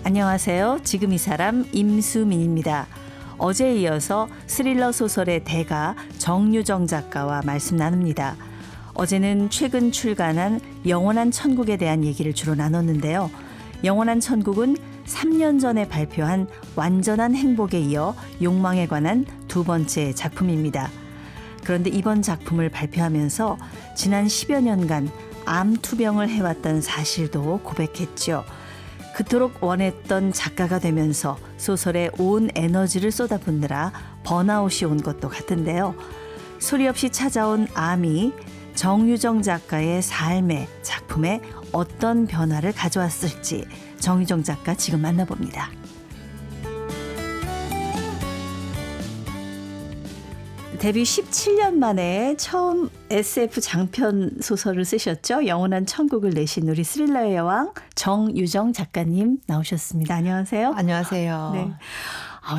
안녕하세요. 지금 이 사람 임수민입니다. 어제에 이어서 스릴러 소설의 대가 정유정 작가와 말씀 나눕니다. 어제는 최근 출간한 영원한 천국에 대한 얘기를 주로 나눴는데요. 영원한 천국은 3년 전에 발표한 완전한 행복에 이어 욕망에 관한 두 번째 작품입니다. 그런데 이번 작품을 발표하면서 지난 10여 년간 암 투병을 해왔다는 사실도 고백했죠. 그토록 원했던 작가가 되면서 소설에 온 에너지를 쏟아붓느라 번아웃이 온 것도 같은데요. 소리 없이 찾아온 암이 정유정 작가의 삶에, 작품에 어떤 변화를 가져왔을지 정유정 작가 지금 만나봅니다. 데뷔 17년 만에 처음 SF 장편 소설을 쓰셨죠. 영원한 천국을 내신 우리 스릴러의 여왕 정유정 작가님 나오셨습니다. 안녕하세요. 안녕하세요. 네.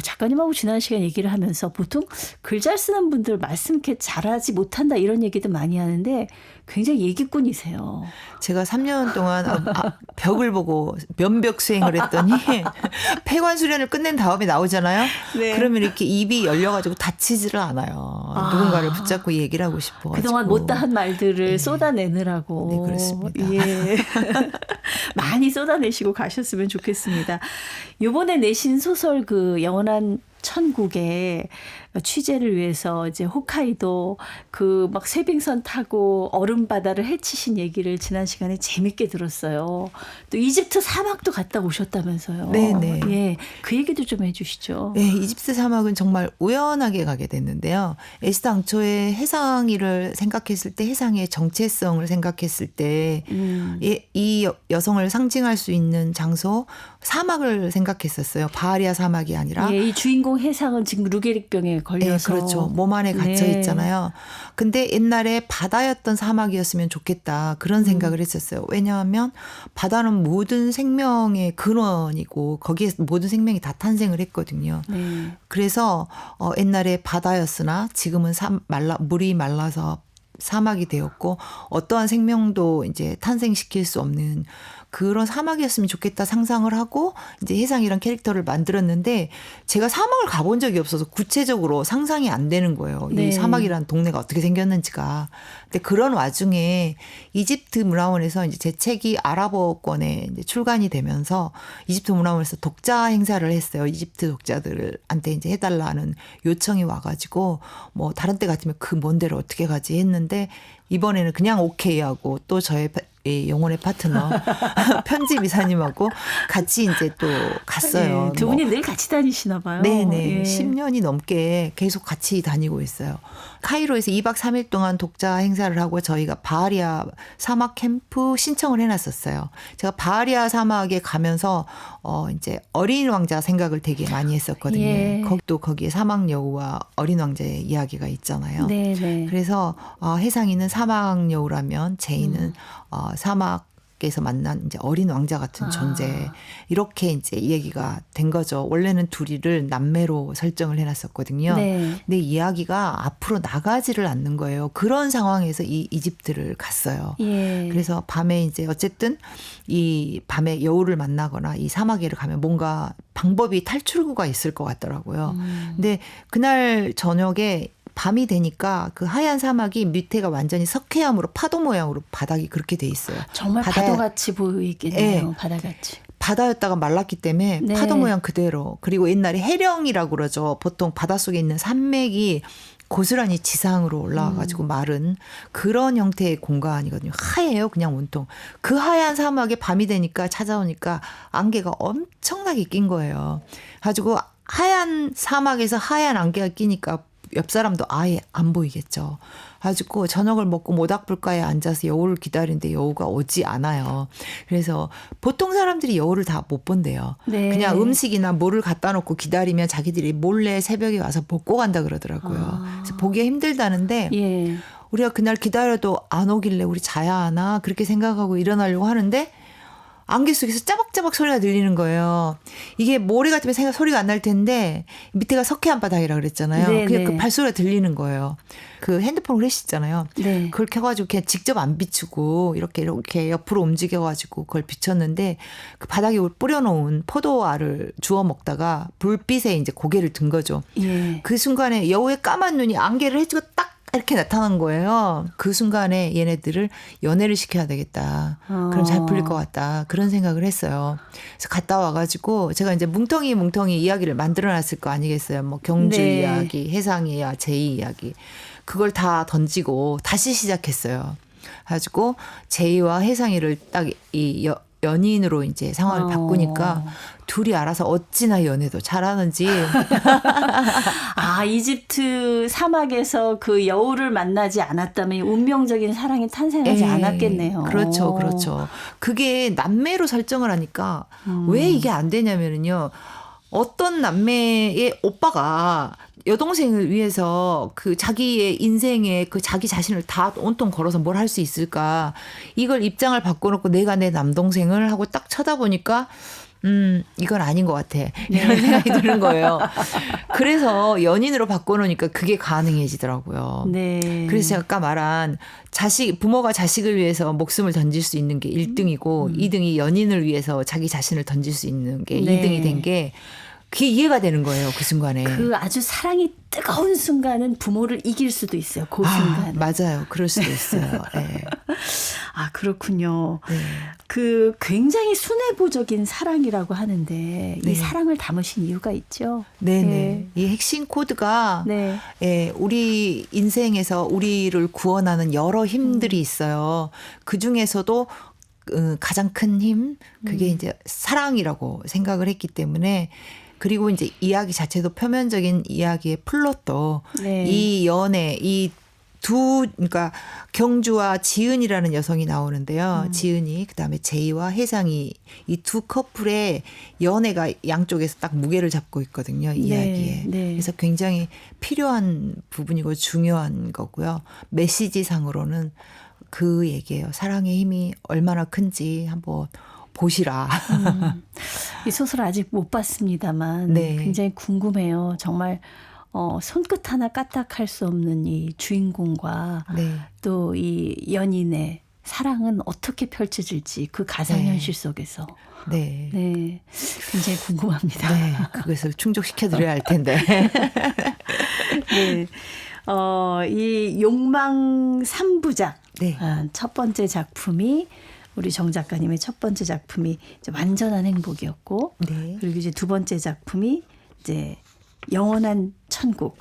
작가님하고 지난 시간 얘기를 하면서 보통 글 잘 쓰는 분들 말씀 이렇게 잘하지 못한다 이런 얘기도 많이 하는데 굉장히 얘기꾼이세요. 제가 3년 동안 벽을 보고 면벽 수행을 했더니 폐관 수련을 끝낸 다음에 나오잖아요. 네. 그러면 이렇게 입이 열려가지고 다치지를 않아요. 누군가를 붙잡고 얘기를 하고 싶어. 그동안 못다한 말들을 네. 쏟아내느라고. 네, 그렇습니다. 예. 많이 쏟아내시고 가셨으면 좋겠습니다. 이번에 내신 소설 그 영원한 천국에 취재를 위해서 이제 홋카이도 그 막 쇠빙선 타고 얼음 바다를 헤치신 얘기를 지난 시간에 재밌게 들었어요. 또 이집트 사막도 갔다 오셨다면서요. 네네. 예, 그 얘기도 좀 해주시죠. 네, 이집트 사막은 정말 우연하게 가게 됐는데요. 애시당초에 해상이를 생각했을 때, 해상의 정체성을 생각했을 때, 이 여성을 상징할 수 있는 장소 사막을 생각했었어요. 바하리아 사막이 아니라. 예, 이 주인공 해상은 지금 루게릭병에 걸려서. 네, 그렇죠. 몸 안에 갇혀 네. 있잖아요. 근데 옛날에 바다였던 사막이었으면 좋겠다. 그런 생각을 했었어요. 왜냐하면 바다는 모든 생명의 근원이고 거기에 모든 생명이 다 탄생을 했거든요. 그래서 옛날에 바다였으나 지금은 물이 말라서 사막이 되었고 어떠한 생명도 이제 탄생시킬 수 없는 그런 사막이었으면 좋겠다 상상을 하고 이제 해상이란 캐릭터를 만들었는데 제가 사막을 가본 적이 없어서 구체적으로 상상이 안 되는 거예요. 네. 이 사막이란 동네가 어떻게 생겼는지가. 근데 그런 와중에 이집트 문화원에서 이제 제 책이 아랍어권에 이제 출간이 되면서 이집트 문화원에서 독자 행사를 했어요. 이집트 독자들한테 이제 해달라는 요청이 와가지고 뭐 다른 때 같으면 그 먼 데를 어떻게 가지 했는데 이번에는 그냥 오케이 하고 또 저의 영혼의 파트너 편집 이사님하고 같이 이제 또 갔어요. 네, 두 분이 늘 같이 다니시나 봐요. 네네. 예. 10년이 넘게 계속 같이 다니고 있어요. 카이로에서 2박 3일 동안 독자 행사를 하고 저희가 바하리아 사막 캠프 신청을 해놨었어요. 제가 바하리아 사막에 가면서 이제 어린 왕자 생각을 되게 많이 했었거든요. 예. 거기에 사막 여우와 어린 왕자의 이야기가 있잖아요. 네네. 그래서 해상이는 사막 여우라면 제이는 사막에서 만난 이제 어린 왕자 같은 존재 이렇게 이제 얘기가 된 거죠. 원래는 둘이를 남매로 설정을 해놨었거든요. 네. 근데 이야기가 앞으로 나가지를 않는 거예요. 그런 상황에서 이집트를 갔어요. 예. 그래서 밤에 이제 어쨌든 이 밤에 여우를 만나거나 이 사막에를 가면 뭔가 방법이 탈출구가 있을 것 같더라고요. 근데 그날 저녁에 밤이 되니까 그 하얀 사막이 밑에가 완전히 석회암으로 파도 모양으로 바닥이 그렇게 돼 있어요. 정말 파도같이 보이겠네요. 네. 바다같이. 바다였다가 말랐기 때문에 네. 파도 모양 그대로. 그리고 옛날에 해령이라고 그러죠. 보통 바닷속에 있는 산맥이 고스란히 지상으로 올라와가지고 마른 그런 형태의 공간이거든요. 하얘요. 그냥 온통. 그 하얀 사막에 밤이 되니까 찾아오니까 안개가 엄청나게 낀 거예요. 가지고 하얀 사막에서 하얀 안개가 끼니까 옆 사람도 아예 안 보이겠죠. 가지고 저녁을 먹고 모닥불가에 앉아서 여우를 기다리는데 여우가 오지 않아요. 그래서 보통 사람들이 여우를 다 못 본대요. 네. 그냥 음식이나 물을 갖다 놓고 기다리면 자기들이 몰래 새벽에 와서 먹고 간다 그러더라고요. 그래서 보기가 힘들다는데 예. 우리가 그날 기다려도 안 오길래 우리 자야 하나 그렇게 생각하고 일어나려고 하는데 안개 속에서 짜박짜박 소리가 들리는 거예요. 이게 모래 같으면 생각 소리가 안 날 텐데 밑에가 석회암 바닥이라 그랬잖아요. 네, 그게 네. 그 발소리가 들리는 거예요. 그 핸드폰 플래시 있잖아요. 네. 그걸 켜가지고 그냥 직접 안 비추고 이렇게 옆으로 움직여가지고 그걸 비췄는데 그 바닥에 뿌려놓은 포도알을 주워 먹다가 불빛에 이제 고개를 든 거죠. 예. 그 순간에 여우의 까만 눈이 안개를 해주고 딱 이렇게 나타난 거예요. 그 순간에 얘네들을 연애를 시켜야 되겠다. 그럼 잘 풀릴 것 같다. 그런 생각을 했어요. 그래서 갔다 와가지고 제가 이제 뭉텅이 이야기를 만들어놨을 거 아니겠어요. 뭐 경주 네. 이야기, 해상이야, 제이 이야기. 그걸 다 던지고 다시 시작했어요. 가지고 제이와 해상이를 딱 이 연인으로 이제 상황을 바꾸니까 둘이 알아서 어찌나 연애도 잘하는지. 아, 이집트 사막에서 그 여우를 만나지 않았다면 운명적인 사랑이 탄생하지 않았겠네요. 그렇죠, 그렇죠. 그게 남매로 설정을 하니까 왜 이게 안 되냐면은요. 어떤 남매의 오빠가 여동생을 위해서 그 자기의 인생에 그 자기 자신을 다 온통 걸어서 뭘 할 수 있을까. 이걸 입장을 바꿔놓고 내가 내 남동생을 하고 딱 쳐다보니까 이건 아닌 것 같아. 이런 생각이 드는 거예요. 그래서 연인으로 바꿔놓으니까 그게 가능해지더라고요. 네. 그래서 제가 아까 말한 부모가 자식을 위해서 목숨을 던질 수 있는 게 1등이고 2등이 연인을 위해서 자기 자신을 던질 수 있는 게 네. 2등이 된 게 그게 이해가 되는 거예요. 그 순간에. 그 아주 사랑이 뜨거운 순간은 부모를 이길 수도 있어요. 그 순간. 맞아요. 그럴 수도 있어요. 네. 아, 그렇군요. 네. 그 굉장히 순애보적인 사랑이라고 하는데 네. 이 사랑을 담으신 이유가 있죠. 네네. 네. 이 핵심 코드가 네. 우리 인생에서 우리를 구원하는 여러 힘들이 있어요. 그 중에서도 가장 큰 힘, 그게 이제 사랑이라고 생각을 했기 때문에 그리고 이제 이야기 자체도 표면적인 이야기의 플롯도 네. 이 연애, 그러니까 경주와 지은이라는 여성이 나오는데요. 지은이, 그다음에 제이와 혜상이 이 두 커플의 연애가 양쪽에서 딱 무게를 잡고 있거든요. 이 네, 이야기에. 네. 그래서 굉장히 필요한 부분이고 중요한 거고요. 메시지상으로는 그 얘기예요. 사랑의 힘이 얼마나 큰지 한번 보시라. 이 소설 아직 못 봤습니다만 네. 굉장히 궁금해요. 정말 손끝 하나 까딱할 수 없는 이 주인공과 네. 또 이 연인의 사랑은 어떻게 펼쳐질지 그 가상현실 속에서 네. 네, 굉장히 궁금합니다. 네. 그것을 충족시켜 드려야 할 텐데. 네. 이 욕망 3부작 네. 첫 번째 작품이 우리 정 작가님의 첫 번째 작품이 이제 완전한 행복이었고 네. 그리고 이제 두 번째 작품이 이제 영원한 천국.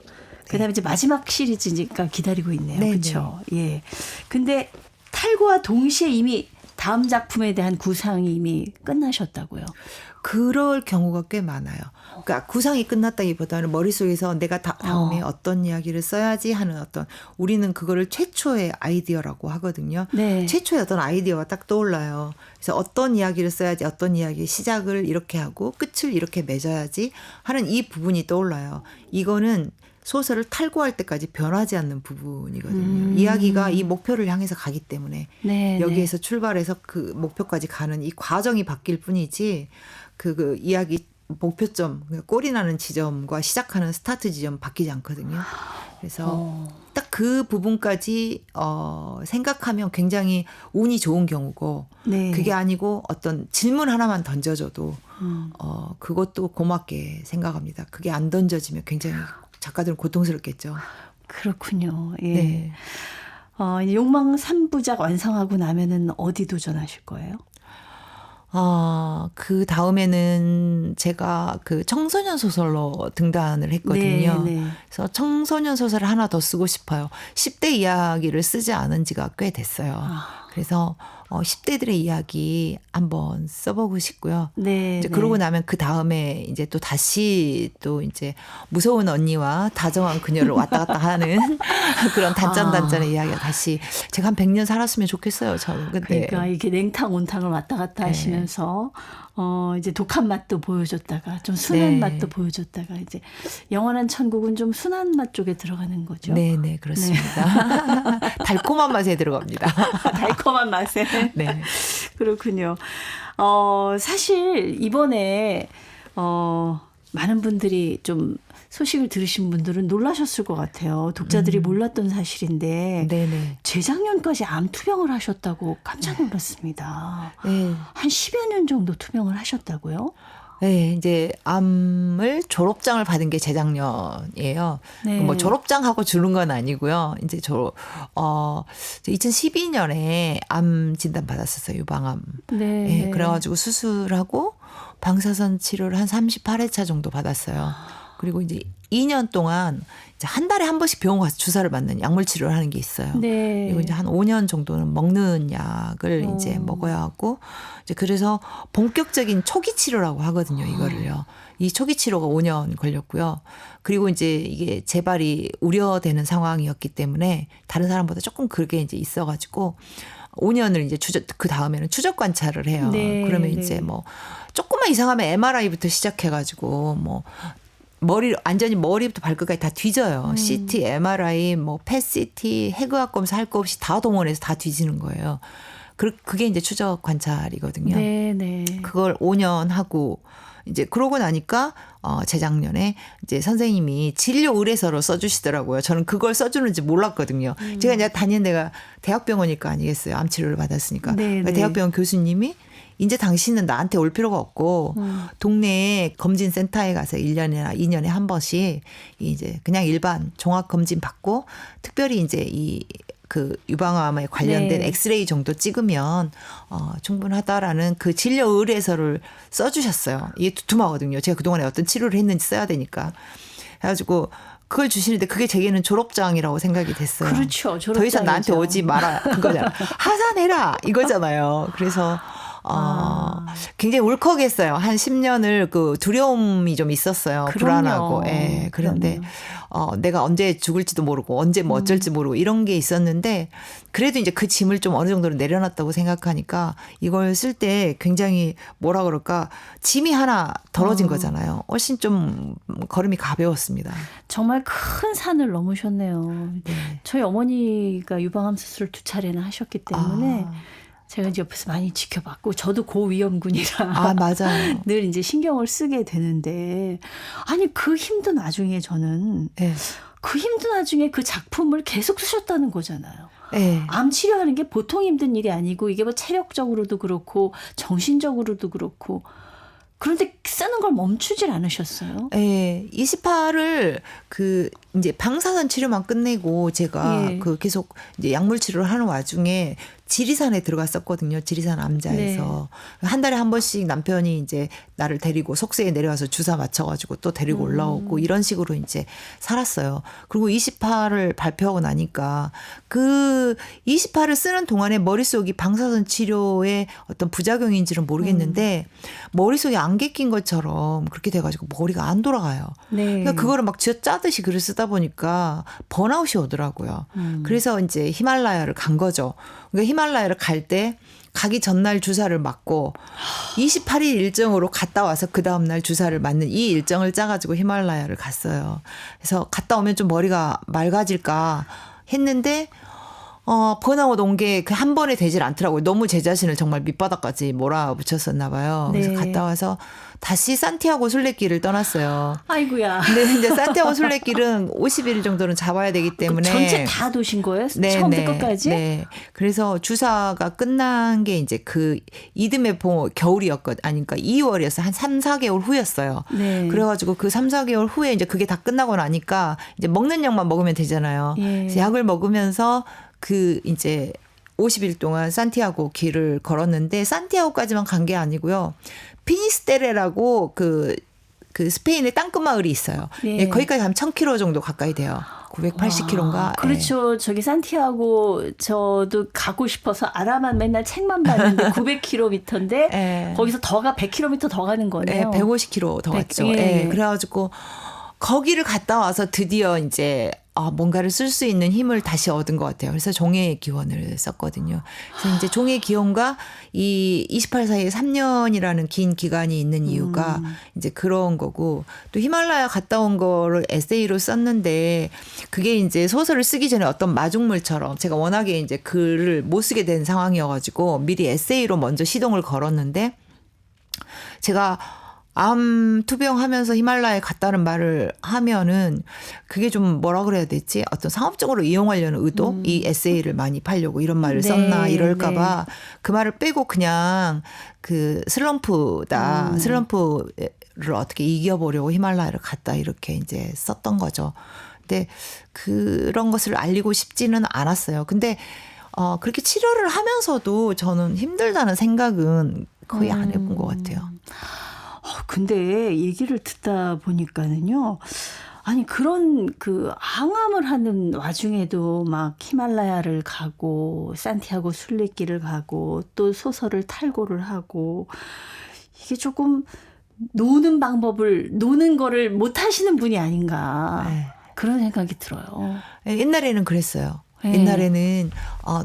그다음에 이제 마지막 시리즈니까 기다리고 있네요. 네, 그렇죠. 예. 근데 탈고와 동시에 이미 다음 작품에 대한 구상이 이미 끝나셨다고요. 그럴 경우가 꽤 많아요. 그러니까 구상이 끝났다기보다는 머릿속에서 내가 다음에 어떤 이야기를 써야지 하는 어떤 우리는 그거를 최초의 아이디어라고 하거든요. 네. 최초의 어떤 아이디어가 딱 떠올라요. 그래서 어떤 이야기를 써야지 어떤 이야기의 시작을 이렇게 하고 끝을 이렇게 맺어야지 하는 이 부분이 떠올라요. 이거는 소설을 탈고할 때까지 변하지 않는 부분이거든요. 이야기가 이 목표를 향해서 가기 때문에 네, 여기에서 출발해서 그 목표까지 가는 이 과정이 바뀔 뿐이지 그 이야기 목표점, 꼴이 나는 지점과 시작하는 스타트 지점 바뀌지 않거든요. 그래서 딱 그 부분까지 생각하면 굉장히 운이 좋은 경우고 네. 그게 아니고 어떤 질문 하나만 던져줘도 그것도 고맙게 생각합니다. 그게 안 던져지면 굉장히 작가들은 고통스럽겠죠. 그렇군요. 예. 네. 이제 욕망 3부작 완성하고 나면은 어디 도전하실 거예요? 그 다음에는 제가 그 청소년 소설로 등단을 했거든요. 네, 네. 그래서 청소년 소설을 하나 더 쓰고 싶어요. 10대 이야기를 쓰지 않은 지가 꽤 됐어요. 그래서 10대들의 이야기 한번 써보고 싶고요. 네. 이제 네. 그러고 나면 그 다음에 이제 또 다시 또 이제 무서운 언니와 다정한 그녀를 왔다 갔다 하는 그런 단짠단짠의 이야기가 다시 제가 한 100년 살았으면 좋겠어요. 저는. 근데 그러니까 이렇게 냉탕 온탕을 왔다 갔다 하시면서 이제 독한 맛도 보여줬다가 좀 순한 네. 맛도 보여줬다가 이제 영원한 천국은 좀 순한 맛 쪽에 들어가는 거죠. 네, 그렇습니다. 달콤한 맛에 들어갑니다. 달콤한 맛에. 네. 그렇군요. 사실 이번에 많은 분들이 좀 소식을 들으신 분들은 놀라셨을 것 같아요. 독자들이 몰랐던 사실인데 네네. 재작년까지 암 투병을 하셨다고 깜짝 놀랐습니다. 네. 한 10여 년 정도 투병을 하셨다고요? 네, 이제 암을 졸업장을 받은 게 재작년이에요. 네. 뭐 졸업장하고 주는 건 아니고요. 이제 2012년에 암 진단 받았었어요. 유방암. 네. 그래가지고 수술하고 방사선 치료를 한 38회차 정도 받았어요. 그리고 이제 2년 동안 이제 한 달에 한 번씩 병원 가서 주사를 맞는 약물 치료를 하는 게 있어요. 네. 그리고 이제 한 5년 정도는 먹는 약을 이제 먹어야 하고 이제 그래서 본격적인 초기 치료라고 하거든요. 이거를요. 이 초기 치료가 5년 걸렸고요. 그리고 이제 이게 재발이 우려되는 상황이었기 때문에 다른 사람보다 조금 그게 이제 있어가지고 5년을 이제 그 다음에는 추적 관찰을 해요. 네, 그러면 네. 이제 뭐 조금만 이상하면 MRI부터 시작해가지고 뭐 완전히 머리부터 발끝까지 다 뒤져요. CT, MRI, 뭐 펫CT, 해부학 검사 할 거 없이 다 동원해서 다 뒤지는 거예요. 그게 이제 추적 관찰이거든요. 네, 네. 그걸 5년 하고 이제 그러고 나니까 재작년에 이제 선생님이 진료 의뢰서로 써주시더라고요. 저는 그걸 써주는지 몰랐거든요. 제가 이제 다니는 데가 대학병원이니까 아니겠어요. 암 치료를 받았으니까. 네, 그러니까 네. 대학병원 교수님이 이제 당신은 나한테 올 필요가 없고 동네에 검진 센터에 가서 1년이나 2년에 한 번씩 이제 그냥 일반 종합 검진 받고 특별히 이제 그 유방암에 관련된 네. 엑스레이 정도 찍으면 충분하다라는 그 진료 의뢰서를 써주셨어요. 이게 두툼하거든요. 제가 그동안에 어떤 치료를 했는지 써야 되니까. 그래가지고 그걸 주시는데 그게 제게는 졸업장이라고 생각이 됐어요. 그렇죠. 더 이상 나한테 졸업장이죠. 오지 마라. 그거잖아. 하산해라. 이거잖아요. 그래서 굉장히 울컥했어요. 한 10년을 그 두려움이 좀 있었어요. 그럼요. 불안하고. 예. 그런데 내가 언제 죽을지도 모르고 언제 뭐 어쩔지 모르고 이런 게 있었는데 그래도 이제 그 짐을 좀 어느 정도로 내려놨다고 생각하니까 이걸 쓸 때 굉장히 뭐라 그럴까 짐이 하나 덜어진 거잖아요. 훨씬 좀 걸음이 가벼웠습니다. 정말 큰 산을 넘으셨네요. 네. 저희 어머니가 유방암 수술을 2차례나 하셨기 때문에 제가 이제 옆에서 많이 지켜봤고 저도 고위험군이라 맞아요. 늘 이제 신경을 쓰게 되는데 아니 그 힘든 와중에 저는 네. 그 힘든 와중에 그 작품을 계속 쓰셨다는 거잖아요. 네. 암 치료하는 게 보통 힘든 일이 아니고 이게 뭐 체력적으로도 그렇고 정신적으로도 그렇고 그런데 쓰는 걸 멈추질 않으셨어요? 네, 28을 이제 방사선 치료만 끝내고 제가 예. 계속 이제 약물 치료를 하는 와중에 지리산에 들어갔었거든요. 지리산 암자에서. 네. 한 달에 한 번씩 남편이 이제 나를 데리고 속세에 내려와서 주사 맞춰가지고 또 데리고 올라오고 이런 식으로 이제 살았어요. 그리고 28을 발표하고 나니까 그 28을 쓰는 동안에 머릿속이 방사선 치료의 어떤 부작용인지는 모르겠는데 머릿속에 안개 낀 것처럼 그렇게 돼가지고 머리가 안 돌아가요. 네. 그러니까 그거를 막 쥐어짜듯이 글을 쓰다 보니까 번아웃이 오더라고요. 그래서 이제 히말라야를 간 거죠. 그러니까 히말라야를 갈 때 가기 전날 주사를 맞고 28일 일정으로 갔다 와서 그 다음날 주사를 맞는 이 일정을 짜가지고 히말라야를 갔어요. 그래서 갔다 오면 좀 머리가 맑아질까 했는데 번아웃 온 게 그 한 번에 되질 않더라고요. 너무 제 자신을 정말 밑바닥까지 몰아붙였었나 봐요. 그래서 네. 갔다 와서 다시 산티아고 순례길을 떠났어요. 아이고야. 근데 이제 산티아고 순례길은 50일 정도는 잡아야 되기 때문에 전체 다 도신 거예요? 네, 처음부터 끝까지? 네. 그래서 주사가 끝난 게 이제 그 이듬해 겨울이었거든. 아니, 그러니까 2월이었어요. 한 3, 4개월 후였어요. 네. 그래가지고 그 3, 4개월 후에 이제 그게 다 끝나고 나니까 이제 먹는 약만 먹으면 되잖아요. 예. 그래서 약을 먹으면서 이제 50일 동안 산티아고 길을 걸었는데 산티아고까지만 간 게 아니고요. 피니스테레라고 그 스페인의 땅끝 마을이 있어요. 네. 예, 거기까지 가면 1000km 정도 가까이 돼요. 980km인가? 그렇죠. 저기 산티아고 저도 가고 싶어서 알아만 맨날 책만 봤는데 900km인데 예. 거기서 더가 100km 더 가는 거네요. 예, 150km 더 갔죠. 예. 예. 그래가지고 거기를 갔다 와서 드디어 이제 뭔가를 쓸 수 있는 힘을 다시 얻은 것 같아요. 그래서 종의 기원을 썼거든요. 그래서 이제 종의 기원과 이 28 사이에 3년이라는 긴 기간이 있는 이유가 이제 그런 거고 또 히말라야 갔다 온 거를 에세이로 썼는데 그게 이제 소설을 쓰기 전에 어떤 마중물처럼 제가 워낙에 이제 글을 못 쓰게 된 상황이어가지고 미리 에세이로 먼저 시동을 걸었는데 제가 암 투병하면서 히말라야에 갔다는 말을 하면은 그게 좀 뭐라 그래야 되지? 어떤 상업적으로 이용하려는 의도? 이 에세이를 많이 팔려고 이런 말을 네, 썼나 이럴까봐 그 말을 빼고 그냥 그 슬럼프다. 슬럼프를 어떻게 이겨보려고 히말라야를 갔다 이렇게 이제 썼던 거죠. 근데 그런 것을 알리고 싶지는 않았어요. 근데 그렇게 치료를 하면서도 저는 힘들다는 생각은 거의 안 해본 것 같아요. 근데 얘기를 듣다 보니까는요. 아니 그런 그 항암을 하는 와중에도 막 히말라야를 가고 산티아고 순례길을 가고 또 소설을 탈고를 하고 이게 조금 노는 거를 못 하시는 분이 아닌가 네. 그런 생각이 들어요. 옛날에는 그랬어요. 네. 옛날에는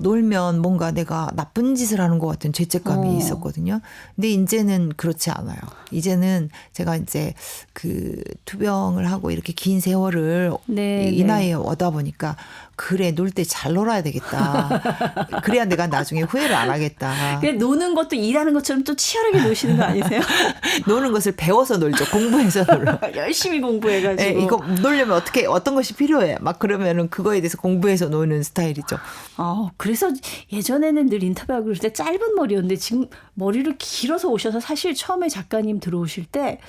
놀면 뭔가 내가 나쁜 짓을 하는 것 같은 죄책감이 있었거든요. 근데 이제는 그렇지 않아요. 이제는 제가 이제 그 투병을 하고 이렇게 긴 세월을 네, 이 나이에 오다 보니까 그래 놀 때 잘 놀아야 되겠다. 그래야 내가 나중에 후회를 안 하겠다. 그냥 노는 것도 일하는 것처럼 또 치열하게 노시는 거 아니세요? 노는 것을 배워서 놀죠. 공부해서 놀아. 열심히 공부해가지고. 네, 이거 놀려면 어떤 것이 필요해. 막 그러면은 그거에 대해서 공부해서 노는 스타일이죠. 그래서 예전에는 늘 인터뷰하고 그럴 때 짧은 머리였는데 지금 머리를 길어서 오셔서 사실 처음에 작가님 들어오실 때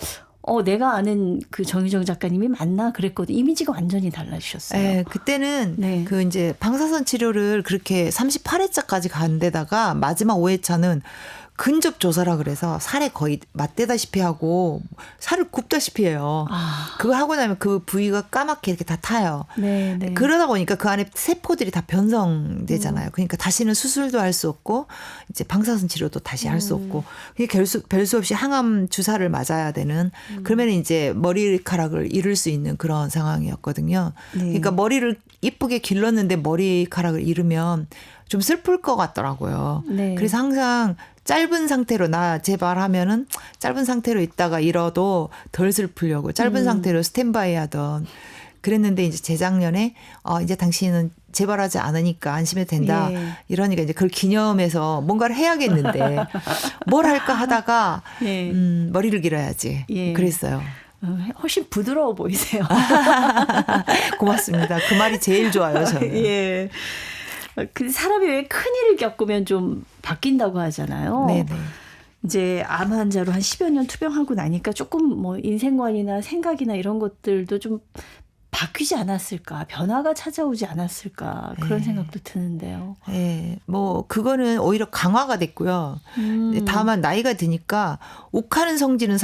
내가 아는 그 정유정 작가님이 맞나 그랬거든. 이미지가 완전히 달라지셨어요. 네, 그때는 네. 그 이제 방사선 치료를 그렇게 38회차까지 간 데다가 마지막 5회차는 근접 조사라 그래서 살에 거의 맞대다시피 하고 살을 굽다시피 해요. 그거 하고 나면 그 부위가 까맣게 이렇게 다 타요. 네, 네. 그러다 보니까 그 안에 세포들이 다 변성되잖아요. 그러니까 다시는 수술도 할 수 없고 이제 방사선 치료도 다시 할 수 없고 별수 없이 항암 주사를 맞아야 되는 그러면 이제 머리카락을 잃을 수 있는 그런 상황이었거든요. 네. 그러니까 머리를 이쁘게 길렀는데 머리카락을 잃으면 좀 슬플 것 같더라고요. 네. 그래서 항상 짧은 상태로 나 제발 하면은 짧은 상태로 있다가 잃어도 덜 슬프려고 짧은 상태로 스탠바이 하던 그랬는데 이제 재작년에 이제 당신은 재발하지 않으니까 안심해도 된다. 예. 이러니까 이제 그걸 기념해서 뭔가를 해야겠는데 뭘 할까 하다가 예. 머리를 길어야지. 예. 그랬어요. 훨씬 부드러워 보이세요. 고맙습니다. 그 말이 제일 좋아요, 저는. 예. 그 사람이 왜 큰일을 겪으면 좀 바뀐다고 하잖아요. 네네. 이제 암 환자로 한 10여 년 투병하고 나니까 조금 뭐 인생관이나 생각이나 이런 것들도 좀 바뀌지 않았을까, 변화가 찾아오지 않았을까 그런 생각도 드는데요. 네, 뭐 그거는 오히려 강화가 됐고요. 다만 나이가 드니까 욱하는 성질은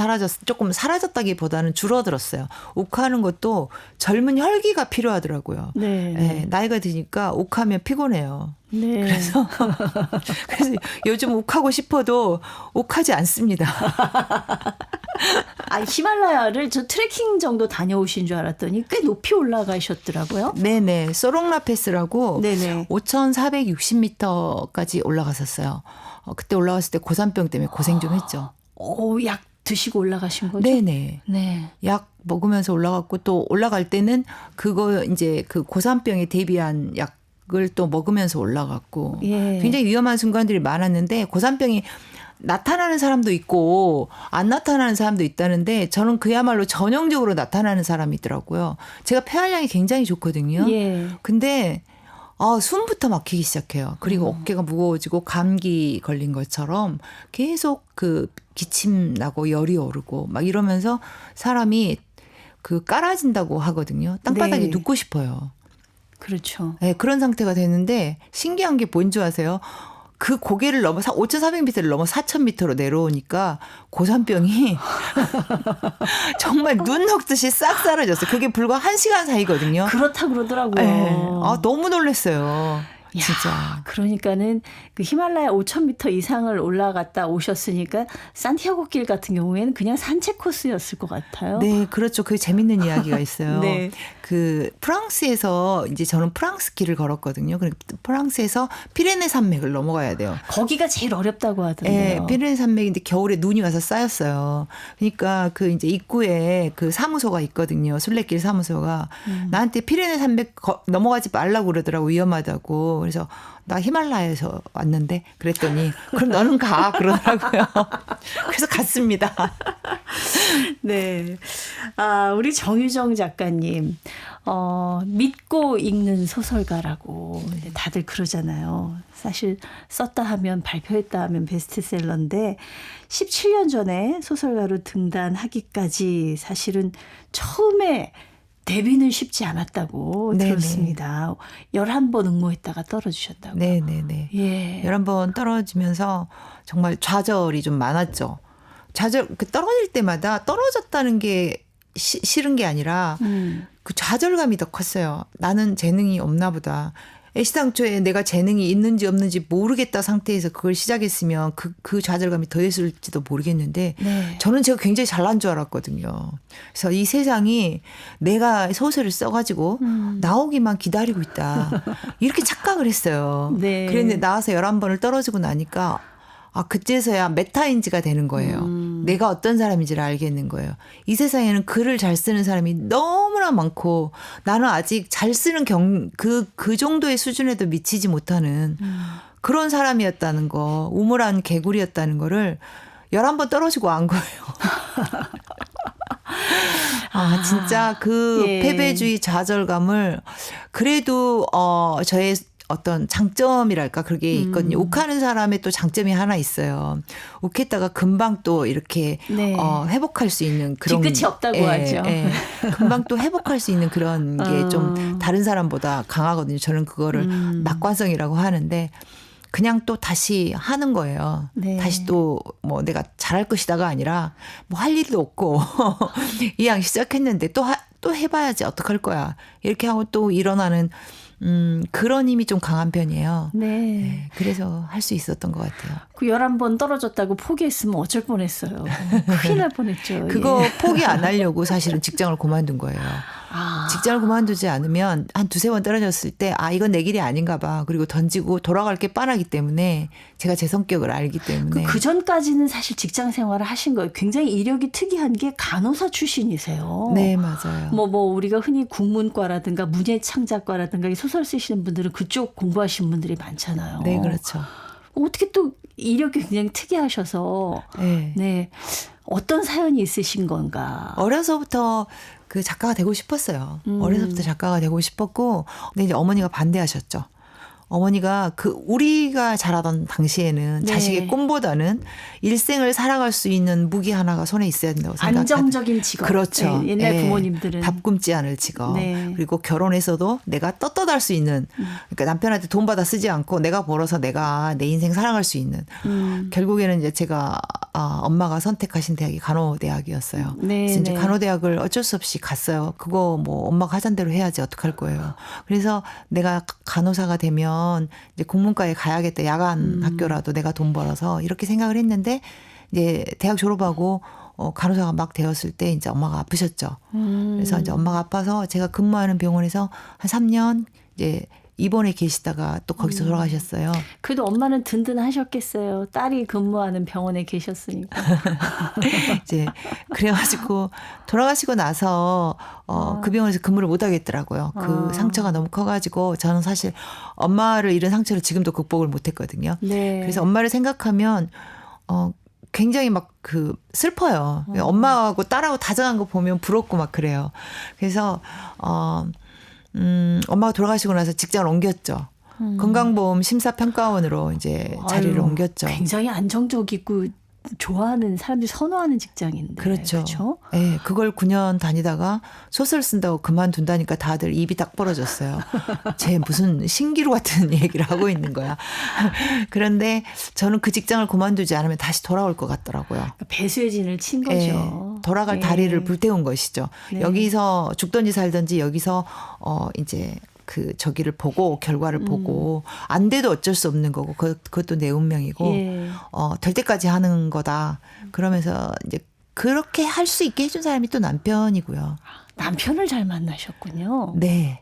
조금 사라졌다기보다는 줄어들었어요. 욱하는 것도 젊은 혈기가 필요하더라고요. 네, 네, 나이가 드니까 욱하면 피곤해요. 네. 그래서 요즘 욱하고 싶어도 욱하지 않습니다. 히말라야를 저 트레킹 정도 다녀오신 줄 알았더니 꽤 높이 올라가셨더라고요. 네네. 소롱라패스라고 네네. 5,460m까지 올라갔었어요. 그때 올라갔을 때 고산병 때문에 고생 좀 했죠. 약 드시고 올라가신 거죠? 네네. 네. 약 먹으면서 올라갔고 또 올라갈 때는 그거 이제 그 고산병에 대비한 약을 또 먹으면서 올라갔고 예. 굉장히 위험한 순간들이 많았는데 고산병이 나타나는 사람도 있고 안 나타나는 사람도 있다는데 저는 그야말로 전형적으로 나타나는 사람이 있더라고요. 제가 폐활량이 굉장히 좋거든요. 예. 근데 숨부터 막히기 시작해요. 그리고 어깨가 무거워지고 감기 걸린 것처럼 계속 그 기침 나고 열이 오르고 막 이러면서 사람이 그 깔아진다고 하거든요. 땅바닥에 네. 눕고 싶어요. 그렇죠. 네, 그런 상태가 되는데 신기한 게 뭔지 아세요? 그 고개를 넘어 5,400m를 넘어 4,000m로 내려오니까 고산병이 정말 눈 녹듯이 싹 사라졌어요. 그게 불과 1시간 사이거든요. 그렇다 그러더라고요. 네. 너무 놀랐어요. 진짜. 그러니까는 그 히말라야 5,000m 이상을 올라갔다 오셨으니까 산티아고 길 같은 경우에는 그냥 산책 코스였을 것 같아요. 네, 그렇죠. 그 재밌는 이야기가 있어요. 네. 그 프랑스에서 이제 저는 프랑스 길을 걸었거든요. 그리고 프랑스에서 피레네 산맥을 넘어가야 돼요. 거기가 제일 어렵다고 하던데요. 네, 피레네 산맥인데 겨울에 눈이 와서 쌓였어요. 그러니까 그 이제 입구에 그 사무소가 있거든요. 순례길 사무소가 나한테 피레네 산맥 넘어가지 말라고 그러더라고 위험하다고. 그래서 나 히말라야에서 왔는데 그랬더니 그럼 너는 가 그러더라고요. 그래서 갔습니다. 네. 아, 우리 정유정 작가님, 믿고 읽는 소설가라고 다들 그러잖아요. 사실 썼다 하면 발표했다 하면 베스트셀러인데 17년 전에 소설가로 등단하기까지 사실은 처음에 데뷔는 쉽지 않았다고 네네. 들었습니다. 11번 응모했다가 떨어지셨다고. 네네네. 예. 11번 떨어지면서 정말 좌절이 좀 많았죠. 떨어질 때마다 떨어졌다는 게 싫은 게 아니라 그 좌절감이 더 컸어요. 나는 재능이 없나 보다. 애시당초에 내가 재능이 있는지 없는지 모르겠다 상태에서 그걸 시작했으면 그 좌절감이 더했을지도 모르겠는데 네. 저는 제가 굉장히 잘난 줄 알았거든요. 그래서 이 세상이 내가 소설을 써가지고 나오기만 기다리고 있다. 이렇게 착각을 했어요. 네. 그런데 나와서 11번을 떨어지고 나니까 그때서야 메타인지가 되는 거예요. 내가 어떤 사람인지를 알겠는 거예요. 이 세상에는 글을 잘 쓰는 사람이 너무나 많고 나는 아직 잘 쓰는 그 정도의 수준에도 미치지 못하는 그런 사람이었다는 거, 우물한 개구리였다는 거를 11번 떨어지고 안 거예요. 진짜 그 예. 패배주의 좌절감을 그래도 저의 어떤 장점이랄까 그게 있거든요. 욱하는 사람의 또 장점이 하나 있어요. 욱했다가 금방 또 이렇게 네. 회복할 수 있는 그런 뒤끝이 없다고 하죠. 금방 또 회복할 수 있는 그런 게 좀 다른 사람보다 강하거든요. 저는 그거를 낙관성이라고 하는데 그냥 또 다시 하는 거예요. 네. 다시 또 뭐 내가 잘할 것이다가 아니라 뭐 할 일도 없고 이왕 시작했는데 또 해봐야지 어떡할 거야. 이렇게 하고 또 일어나는 그런 힘이 좀 강한 편이에요. 네. 네, 그래서 할 수 있었던 것 같아요. 그 11번 떨어졌다고 포기했으면 어쩔 뻔했어요. 큰일 날 뻔했죠. 그거 예. 포기 안 하려고 사실은 직장을 그만둔 거예요. 직장을 그만두지 않으면 한 2-3번 떨어졌을 때 이건 내 길이 아닌가 봐. 그리고 던지고 돌아갈 게 뻔하기 때문에 제가 제 성격을 알기 때문에. 그 전까지는 사실 직장 생활을 하신 거예요. 굉장히 이력이 특이한 게 간호사 출신이세요. 네, 맞아요. 뭐 우리가 흔히 국문과라든가 문예창작과라든가 이 소설 쓰시는 분들은 그쪽 공부하신 분들이 많잖아요. 네, 그렇죠. 어떻게 또 이력이 굉장히 특이하셔서 네. 네. 어떤 사연이 있으신 건가? 어려서부터 그 작가가 되고 싶었어요. 어려서부터 작가가 되고 싶었고, 근데 이제 어머니가 반대하셨죠. 어머니가 우리가 자라던 당시에는 네. 자식의 꿈보다는 일생을 살아갈 수 있는 무기 하나가 손에 있어야 된다고 생각하죠. 안정적인 직업. 그렇죠. 네, 옛날 예. 부모님들은. 밥 굶지 않을 직업. 네. 그리고 결혼해서도 내가 떳떳할 수 있는, 그러니까 남편한테 돈 받아 쓰지 않고 내가 벌어서 내가 내 인생 살아갈 수 있는. 결국에는 이제 제가 엄마가 선택하신 대학이 간호대학이었어요. 네, 그래서 이제 네. 간호대학을 어쩔 수 없이 갔어요. 그거 뭐 엄마가 하잔 대로 해야지 어떡할 거예요. 그래서 내가 간호사가 되면 이제 국문과에 가야겠다. 야간 학교라도 내가 돈 벌어서 이렇게 생각을 했는데 이제 대학 졸업하고 간호사가 막 되었을 때 이제 엄마가 아프셨죠. 그래서 이제 엄마가 아파서 제가 근무하는 병원에서 한 3년 이제 입원해 계시다가 또 거기서 돌아가셨어요. 그래도 엄마는 든든하셨겠어요. 딸이 근무하는 병원에 계셨으니까. 이제 그래가지고 돌아가시고 나서 그 병원에서 근무를 못 하겠더라고요. 그 상처가 너무 커가지고 저는 사실 엄마를 잃은 상처를 지금도 극복을 못 했거든요. 네. 그래서 엄마를 생각하면 굉장히 막 슬퍼요. 엄마하고 딸하고 다정한 거 보면 부럽고 막 그래요. 그래서 엄마가 돌아가시고 나서 직장을 옮겼죠. 건강보험 심사평가원으로 이제 자리를 옮겼죠. 굉장히 안정적이고 좋아하는 사람들이 선호하는 직장인데. 그렇죠. 그렇죠? 네, 그걸 9년 다니다가 소설 쓴다고 그만둔다니까 다들 입이 딱 벌어졌어요. 쟤 무슨 신기루 같은 얘기를 하고 있는 거야. 그런데 저는 그 직장을 그만두지 않으면 다시 돌아올 것 같더라고요. 그러니까 배수의 진을 친 거죠. 네, 돌아갈 예. 다리를 불태운 것이죠. 네. 여기서 죽든지 살든지 여기서 이제 저기를 보고 결과를 보고 안 돼도 어쩔 수 없는 거고 그것도 내 운명이고 예. 될 때까지 하는 거다. 그러면서 이제 그렇게 할 수 있게 해준 사람이 또 남편이고요. 남편을 잘 만나셨군요. 네.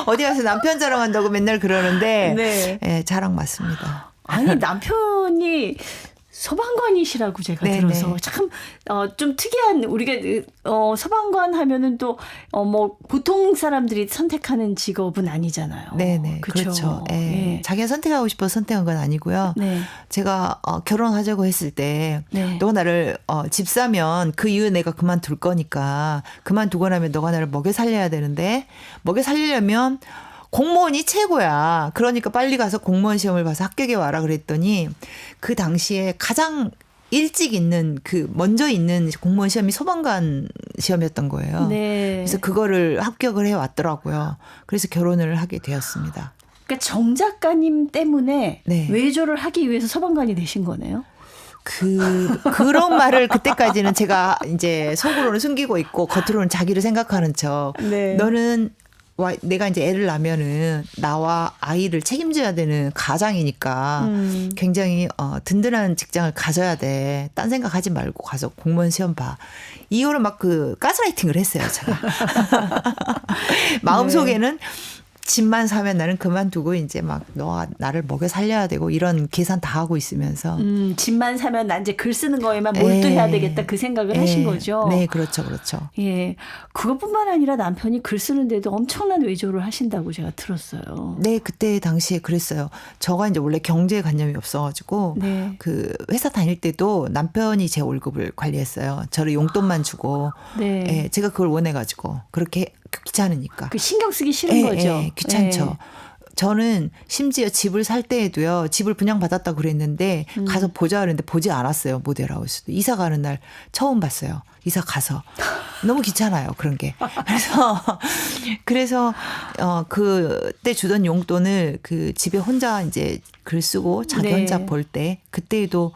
어디 가서 남편 자랑한다고 맨날 그러는데 네. 네, 자랑 맞습니다. 아니 남편이 소방관이시라고 제가 네네. 들어서 참 좀 특이한 우리가 소방관 하면은 또 뭐 보통 사람들이 선택하는 직업은 아니잖아요. 네네. 그쵸? 그렇죠. 예. 예. 자기가 선택하고 싶어서 선택한 건 아니고요. 네. 제가 결혼하자고 했을 때 네. 너가 나를 집 사면 그 이후에 내가 그만둘 거니까 그만두고 나면 너가 나를 먹여 살려야 되는데 먹여 살리려면 공무원이 최고야. 그러니까 빨리 가서 공무원 시험을 봐서 합격해 와라 그랬더니 그 당시에 가장 일찍 있는 먼저 있는 공무원 시험이 소방관 시험이었던 거예요. 네. 그래서 그거를 합격을 해 왔더라고요. 그래서 결혼을 하게 되었습니다. 그러니까 정 작가님 때문에 네. 외조를 하기 위해서 소방관이 되신 거네요. 그런 말을 그때까지는 제가 이제 속으로는 숨기고 있고 겉으로는 자기를 생각하는 척. 네. 너는 내가 이제 애를 낳으면은 나와 아이를 책임져야 되는 가장이니까 굉장히 든든한 직장을 가져야 돼. 딴 생각하지 말고 가서 공무원 시험 봐. 이거를 막 가스라이팅을 했어요, 제가. 마음속에는 집만 사면 나는 그만두고 이제 막 너가 나를 먹여 살려야 되고 이런 계산 다 하고 있으면서 집만 사면 난 이제 글 쓰는 거에만 몰두해야 되겠다 그 생각을 하신 거죠. 네, 그렇죠, 그렇죠. 예, 그것뿐만 아니라 남편이 글 쓰는데도 엄청난 외조를 하신다고 제가 들었어요. 네, 그때 당시에 그랬어요. 저가 이제 원래 경제관념이 없어가지고 네. 그 회사 다닐 때도 남편이 제 월급을 관리했어요. 저를 용돈만 주고, 네. 예, 제가 그걸 원해가지고 그렇게 귀찮으니까. 그 신경 쓰기 싫은 거죠. 예, 귀찮죠. 예. 저는 심지어 집을 살 때에도요. 집을 분양받았다고 그랬는데 가서 보자 그랬는데 보지 않았어요. 모델하우스도. 이사 가는 날 처음 봤어요. 이사 가서. 너무 귀찮아요. 그런 게. 그래서 그때 주던 용돈을 그 집에 혼자 이제 글 쓰고 자기 네. 혼자 벌 때 그때도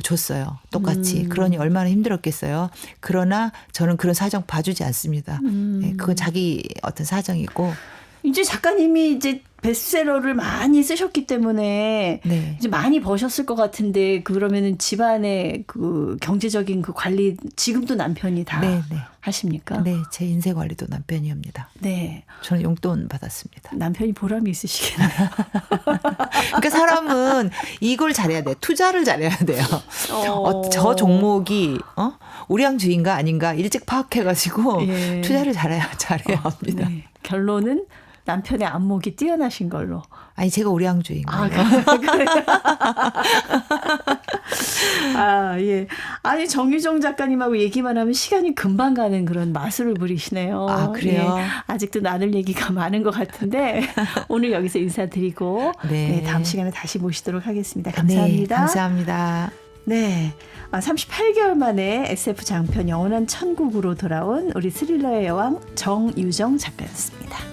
줬어요. 똑같이. 그러니 얼마나 힘들었겠어요. 그러나 저는 그런 사정 봐주지 않습니다. 네, 그건 자기 어떤 사정이고. 이제 작가님이 이제 베스트셀러를 많이 쓰셨기 때문에 네. 이제 많이 버셨을 것 같은데 그러면은 집안의 그 경제적인 그 관리 지금도 남편이 다 네, 네. 하십니까? 네, 제 인생 관리도 남편이 합니다. 네. 저는 용돈 받았습니다. 남편이 보람이 있으시겠네요. 그러니까 사람은 이걸 잘해야 돼. 투자를 잘해야 돼요. 저 종목이 우량주인가 아닌가 일찍 파악해가지고 예. 투자를 잘해야 합니다. 네. 결론은 남편의 안목이 뛰어나신 걸로. 아니 제가 우량주인 거예요. 아, 예. 아니, 정유정 작가님하고 얘기만 하면 시간이 금방 가는 그런 마술을 부리시네요. 아, 그래요? 예. 아직도 나눌 얘기가 많은 것 같은데 오늘 여기서 인사드리고 네, 다음 시간에 다시 모시도록 하겠습니다. 감사합니다. 네, 감사합니다. 네. 38개월 만에 SF 장편 영원한 천국으로 돌아온 우리 스릴러의 여왕 정유정 작가였습니다.